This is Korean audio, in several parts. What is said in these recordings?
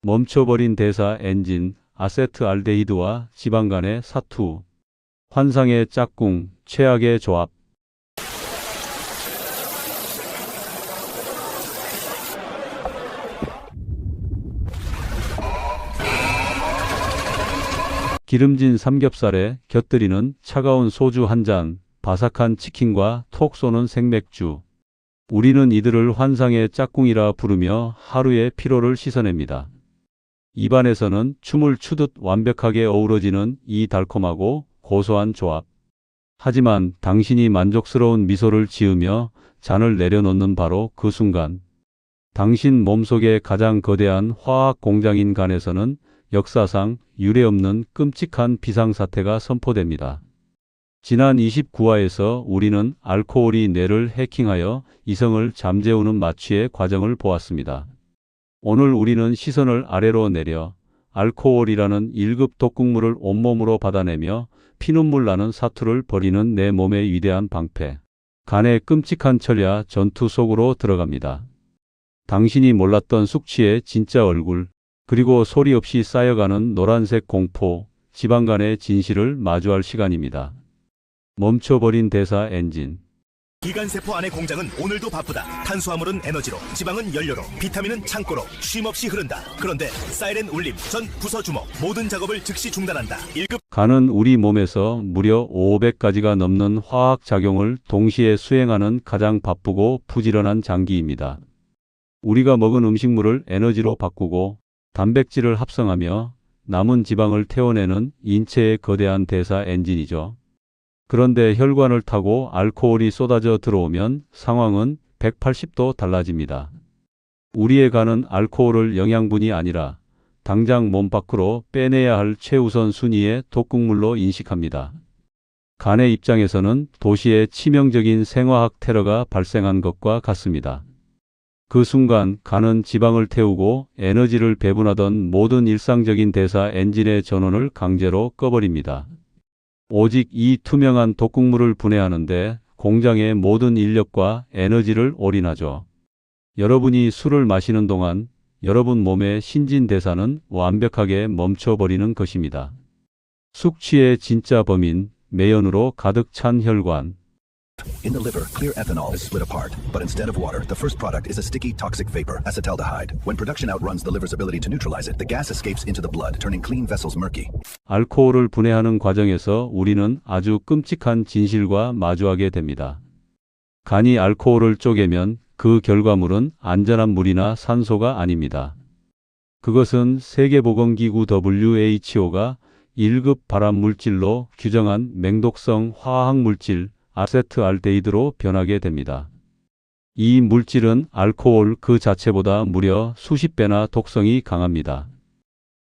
멈춰버린 대사 엔진, 아세트알데히드와 지방 간의 사투. 환상의 짝꿍, 최악의 조합. 기름진 삼겹살에 곁들이는 차가운 소주 한 잔, 바삭한 치킨과 톡 쏘는 생맥주. 우리는 이들을 환상의 짝꿍이라 부르며 하루의 피로를 씻어냅니다. 입안에서는 춤을 추듯 완벽하게 어우러지는 이 달콤하고 고소한 조합. 하지만 당신이 만족스러운 미소를 지으며 잔을 내려놓는 바로 그 순간, 당신 몸속의 가장 거대한 화학 공장인 간에서는 역사상 유례없는 끔찍한 비상사태가 선포됩니다. 지난 29화에서 우리는 알코올이 뇌를 해킹하여 이성을 잠재우는 마취의 과정을 보았습니다. 오늘 우리는 시선을 아래로 내려 알코올이라는 1급 독극물을 온몸으로 받아내며 피눈물 나는 사투를 벌이는 내 몸의 위대한 방패, 간의 끔찍한 철야 전투 속으로 들어갑니다. 당신이 몰랐던 숙취의 진짜 얼굴, 그리고 소리 없이 쌓여가는 노란색 공포, 지방간의 진실을 마주할 시간입니다. 멈춰버린 대사 엔진. 기관세포 안의 공장은 오늘도 바쁘다. 탄수화물은 에너지로, 지방은 연료로, 비타민은 창고로 쉼없이 흐른다. 그런데 사이렌 울림, 전 부서 주목, 모든 작업을 즉시 중단한다. 1급 간은 우리 몸에서 무려 500가지가 넘는 화학 작용을 동시에 수행하는 가장 바쁘고 부지런한 장기입니다. 우리가 먹은 음식물을 에너지로 바꾸고 단백질을 합성하며 남은 지방을 태워내는 인체의 거대한 대사 엔진이죠. 그런데 혈관을 타고 알코올이 쏟아져 들어오면 상황은 180도 달라집니다. 우리의 간은 알코올을 영양분이 아니라 당장 몸 밖으로 빼내야 할 최우선 순위의 독극물로 인식합니다. 간의 입장에서는 도시에 치명적인 생화학 테러가 발생한 것과 같습니다. 그 순간 간은 지방을 태우고 에너지를 배분하던 모든 일상적인 대사 엔진의 전원을 강제로 꺼버립니다. 오직 이 투명한 독극물을 분해하는데 공장의 모든 인력과 에너지를 올인하죠. 여러분이 술을 마시는 동안 여러분 몸의 신진대사는 완벽하게 멈춰버리는 것입니다. 숙취의 진짜 범인, 매연으로 가득 찬 혈관. In the liver, clear ethanol is split apart, but instead of water, the first product is a sticky, toxic vapor, acetaldehyde. When production outruns the liver's ability to neutralize it, the gas escapes into the blood, turning clean vessels murky. 알코올을 분해하는 과정에서 우리는 아주 끔찍한 진실과 마주하게 됩니다. 간이 알코올을 쪼개면 그 결과물은 안전한 물이나 산소가 아닙니다. 그것은 세계보건기구 WHO가 1급 발암물질로 규정한 맹독성 화학물질 아세트알데히드로 변하게 됩니다. 이 물질은 알코올 그 자체보다 무려 수십 배나 독성이 강합니다.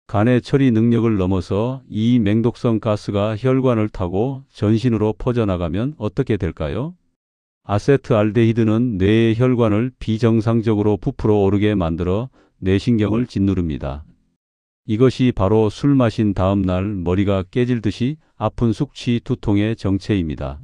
간의 처리 능력을 넘어서 이 맹독성 가스가 혈관을 타고 전신으로 퍼져나가면 어떻게 될까요? 아세트알데히드는 뇌의 혈관을 비정상적으로 부풀어 오르게 만들어 뇌신경을 짓누릅니다. 이것이 바로 술 마신 다음 날 머리가 깨질 듯이 아픈 숙취 두통의 정체입니다.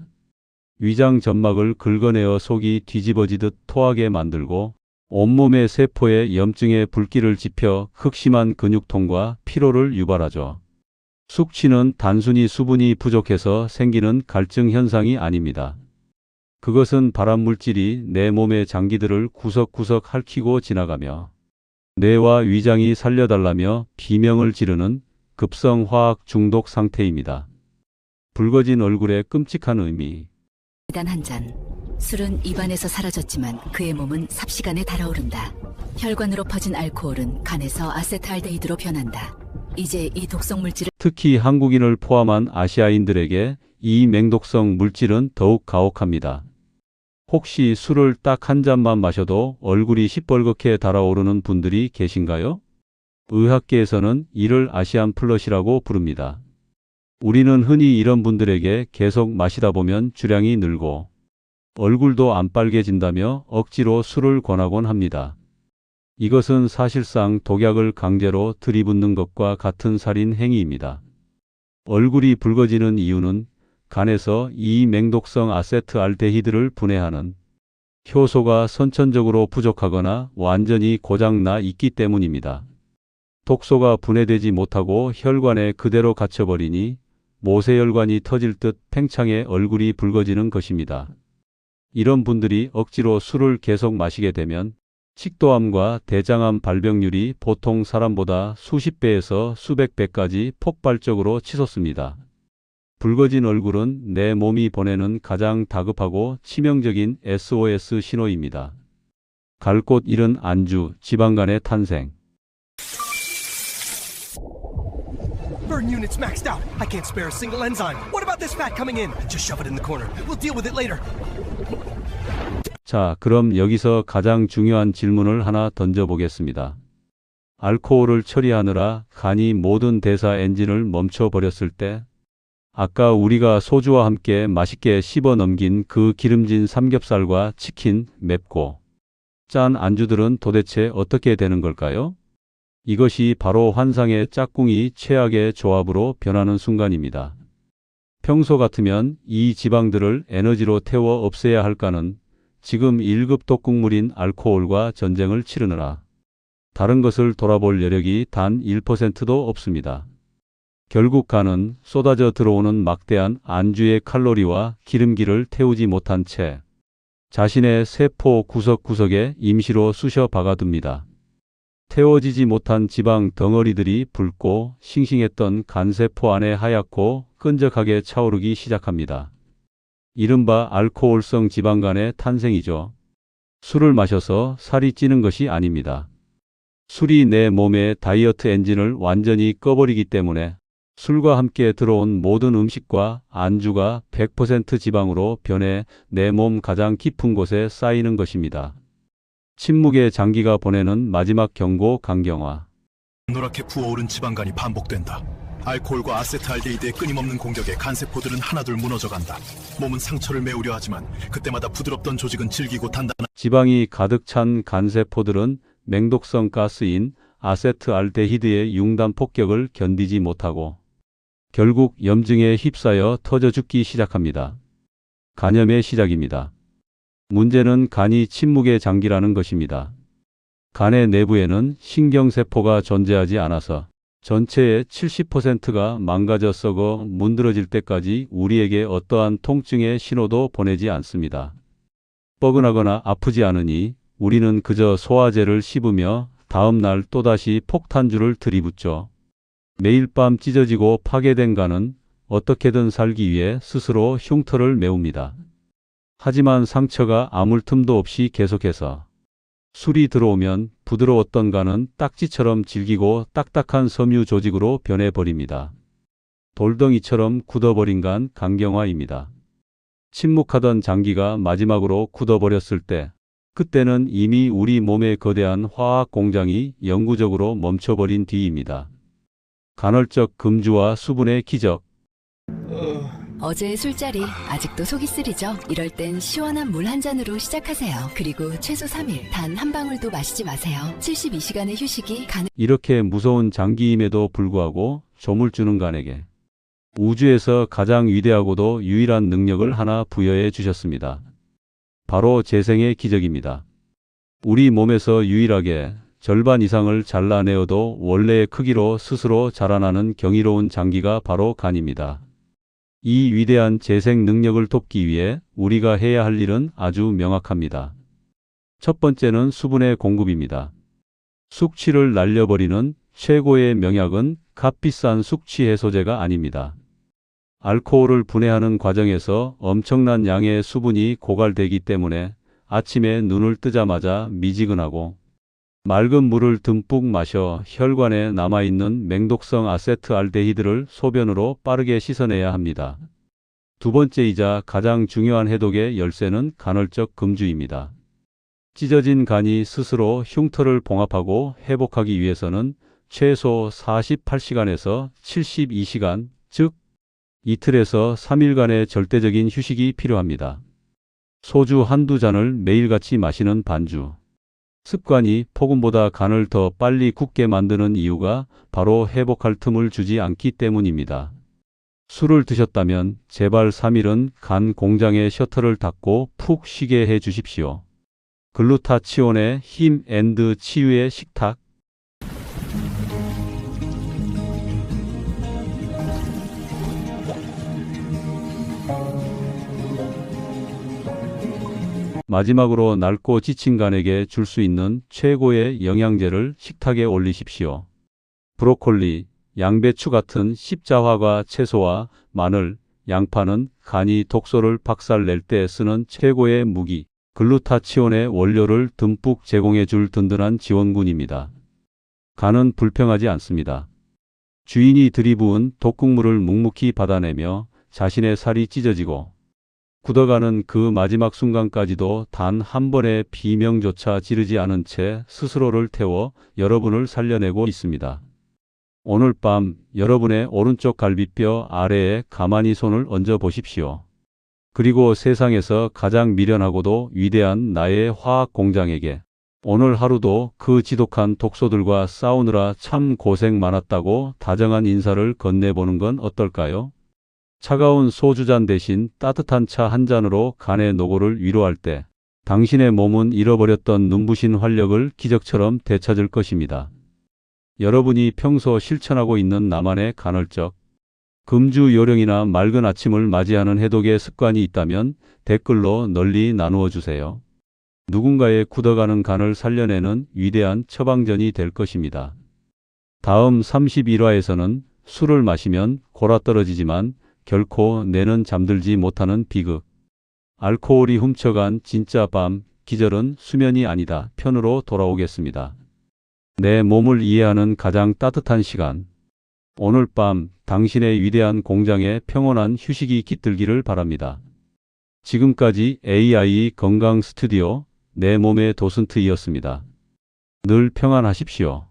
위장 점막을 긁어내어 속이 뒤집어지듯 토하게 만들고 온몸의 세포에 염증의 불길을 지펴 극심한 근육통과 피로를 유발하죠. 숙취는 단순히 수분이 부족해서 생기는 갈증 현상이 아닙니다. 그것은 발암물질이 내 몸의 장기들을 구석구석 핥히고 지나가며 뇌와 위장이 살려달라며 비명을 지르는 급성화학 중독 상태입니다. 붉어진 얼굴의 끔찍한 의미. 단 한 잔. 술은 입안에서 사라졌지만 그의 몸은 삽시간에 달아오른다. 혈관으로 퍼진 알코올은 간에서 아세트알데히드로 변한다. 이제 이 독성 물질을 특히 한국인을 포함한 아시아인들에게 이 맹독성 물질은 더욱 가혹합니다. 혹시 술을 딱 한 잔만 마셔도 얼굴이 시뻘겋게 달아오르는 분들이 계신가요? 의학계에서는 이를 아시안 플러시라고 부릅니다. 우리는 흔히 이런 분들에게 계속 마시다 보면 주량이 늘고 얼굴도 안 빨개진다며 억지로 술을 권하곤 합니다. 이것은 사실상 독약을 강제로 들이붓는 것과 같은 살인 행위입니다. 얼굴이 붉어지는 이유는 간에서 이 맹독성 아세트알데히드를 분해하는 효소가 선천적으로 부족하거나 완전히 고장나 있기 때문입니다. 독소가 분해되지 못하고 혈관에 그대로 갇혀버리니 모세혈관이 터질 듯 팽창해 얼굴이 붉어지는 것입니다. 이런 분들이 억지로 술을 계속 마시게 되면 식도암과 대장암 발병률이 보통 사람보다 수십 배에서 수백 배까지 폭발적으로 치솟습니다. 붉어진 얼굴은 내 몸이 보내는 가장 다급하고 치명적인 SOS 신호입니다. 갈 곳 잃은 안주, 지방간의 탄생. Burn units maxed out. I can't spare a single enzyme. What about this fat coming in? Just shove it in the corner. We'll deal with it later. 자, 그럼 여기서 가장 중요한 질문을 하나 던져보겠습니다. 알코올을 처리하느라 간이 모든 대사 엔진을 멈춰버렸을 때 아까 우리가 소주와 함께 맛있게 씹어 넘긴 그 기름진 삼겹살과 치킨, 맵고 짠 안주들은 도대체 어떻게 되는 걸까요? 이것이 바로 환상의 짝꿍이 최악의 조합으로 변하는 순간입니다. 평소 같으면 이 지방들을 에너지로 태워 없애야 할까는 지금 1급 독극물인 알코올과 전쟁을 치르느라 다른 것을 돌아볼 여력이 단 1%도 없습니다. 결국 간은 쏟아져 들어오는 막대한 안주의 칼로리와 기름기를 태우지 못한 채 자신의 세포 구석구석에 임시로 쑤셔 박아둡니다. 태워지지 못한 지방 덩어리들이 붉고 싱싱했던 간세포 안에 하얗고 끈적하게 차오르기 시작합니다. 이른바 알코올성 지방간의 탄생이죠. 술을 마셔서 살이 찌는 것이 아닙니다. 술이 내 몸의 다이어트 엔진을 완전히 꺼버리기 때문에 술과 함께 들어온 모든 음식과 안주가 100% 지방으로 변해 내 몸 가장 깊은 곳에 쌓이는 것입니다. 침묵의 장기가 보내는 마지막 경고 강경화. 노랗게 부어오른 지방간이 반복된다. 알코올과 아세트알데히드의 끊임없는 공격에 간세포들은 하나둘 무너져간다. 몸은 상처를 메우려 하지만 그때마다 부드럽던 조직은 질기고 단단한 지방이 가득 찬 간세포들은 맹독성 가스인 아세트알데히드의 융단 폭격을 견디지 못하고 결국 염증에 휩싸여 터져 죽기 시작합니다. 간염의 시작입니다. 문제는 간이 침묵의 장기라는 것입니다. 간의 내부에는 신경세포가 존재하지 않아서 전체의 70%가 망가져 썩어 문드러질 때까지 우리에게 어떠한 통증의 신호도 보내지 않습니다. 뻐근하거나 아프지 않으니 우리는 그저 소화제를 씹으며 다음 날 또다시 폭탄주를 들이붓죠. 매일 밤 찢어지고 파괴된 간은 어떻게든 살기 위해 스스로 흉터를 메웁니다. 하지만 상처가 아물 틈도 없이 계속해서 술이 들어오면 부드러웠던 간은 딱지처럼 질기고 딱딱한 섬유 조직으로 변해버립니다. 돌덩이처럼 굳어버린 간 강경화입니다. 침묵하던 장기가 마지막으로 굳어버렸을 때 그때는 이미 우리 몸의 거대한 화학 공장이 영구적으로 멈춰버린 뒤입니다. 간헐적 금주와 수분의 기적. 어제의 술자리 아직도 속이 쓰리죠? 이럴 땐 시원한 물 한 잔으로 시작하세요. 그리고 최소 3일 단 한 방울도 마시지 마세요. 72시간의 휴식이 가능. 이렇게 무서운 장기임에도 불구하고 조물주는 간에게 우주에서 가장 위대하고도 유일한 능력을 하나 부여해 주셨습니다. 바로 재생의 기적입니다. 우리 몸에서 유일하게 절반 이상을 잘라내어도 원래의 크기로 스스로 자라나는 경이로운 장기가 바로 간입니다. 이 위대한 재생 능력을 돕기 위해 우리가 해야 할 일은 아주 명확합니다. 첫 번째는 수분의 공급입니다. 숙취를 날려버리는 최고의 명약은 값비싼 숙취 해소제가 아닙니다. 알코올을 분해하는 과정에서 엄청난 양의 수분이 고갈되기 때문에 아침에 눈을 뜨자마자 미지근하고 맑은 물을 듬뿍 마셔 혈관에 남아있는 맹독성 아세트알데히드를 소변으로 빠르게 씻어내야 합니다. 두 번째이자 가장 중요한 해독의 열쇠는 간헐적 금주입니다. 찢어진 간이 스스로 흉터를 봉합하고 회복하기 위해서는 최소 48시간에서 72시간, 즉 이틀에서 3일간의 절대적인 휴식이 필요합니다. 소주 한두 잔을 매일같이 마시는 반주. 습관이 폭음보다 간을 더 빨리 굳게 만드는 이유가 바로 회복할 틈을 주지 않기 때문입니다. 술을 드셨다면 제발 3일은 간 공장의 셔터를 닫고 푹 쉬게 해 주십시오. 글루타치온의 힘 앤드 치유의 식탁. 마지막으로 낡고 지친 간에게 줄 수 있는 최고의 영양제를 식탁에 올리십시오. 브로콜리, 양배추 같은 십자화과 채소와 마늘, 양파는 간이 독소를 박살낼 때 쓰는 최고의 무기, 글루타치온의 원료를 듬뿍 제공해 줄 든든한 지원군입니다. 간은 불평하지 않습니다. 주인이 들이부은 독국물을 묵묵히 받아내며 자신의 살이 찢어지고 굳어가는 그 마지막 순간까지도 단 한 번의 비명조차 지르지 않은 채 스스로를 태워 여러분을 살려내고 있습니다. 오늘 밤 여러분의 오른쪽 갈비뼈 아래에 가만히 손을 얹어 보십시오. 그리고 세상에서 가장 미련하고도 위대한 나의 화학 공장에게 오늘 하루도 그 지독한 독소들과 싸우느라 참 고생 많았다고 다정한 인사를 건네보는 건 어떨까요? 차가운 소주잔 대신 따뜻한 차 한 잔으로 간의 노고를 위로할 때 당신의 몸은 잃어버렸던 눈부신 활력을 기적처럼 되찾을 것입니다. 여러분이 평소 실천하고 있는 나만의 간헐적, 금주 요령이나 맑은 아침을 맞이하는 해독의 습관이 있다면 댓글로 널리 나누어 주세요. 누군가의 굳어가는 간을 살려내는 위대한 처방전이 될 것입니다. 다음 31화에서는 술을 마시면 골아떨어지지만 결코 뇌는 잠들지 못하는 비극, 알코올이 훔쳐간 진짜 밤, 기절은 수면이 아니다 편으로 돌아오겠습니다. 내 몸을 이해하는 가장 따뜻한 시간. 오늘 밤 당신의 위대한 공장에 평온한 휴식이 깃들기를 바랍니다. 지금까지 AI 건강 스튜디오 내 몸의 도슨트이었습니다. 늘 평안하십시오.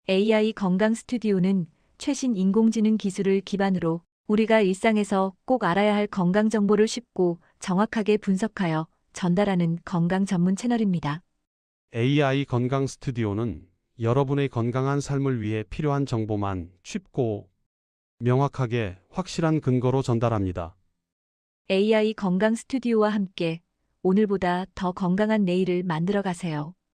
AI 건강 스튜디오는 최신 인공지능 기술을 기반으로 우리가 일상에서 꼭 알아야 할 건강 정보를 쉽고 정확하게 분석하여 전달하는 건강 전문 채널입니다. AI 건강 스튜디오는 여러분의 건강한 삶을 위해 필요한 정보만 쉽고 명확하게 확실한 근거로 전달합니다. AI 건강 스튜디오와 함께 오늘보다 더 건강한 내일을 만들어 가세요.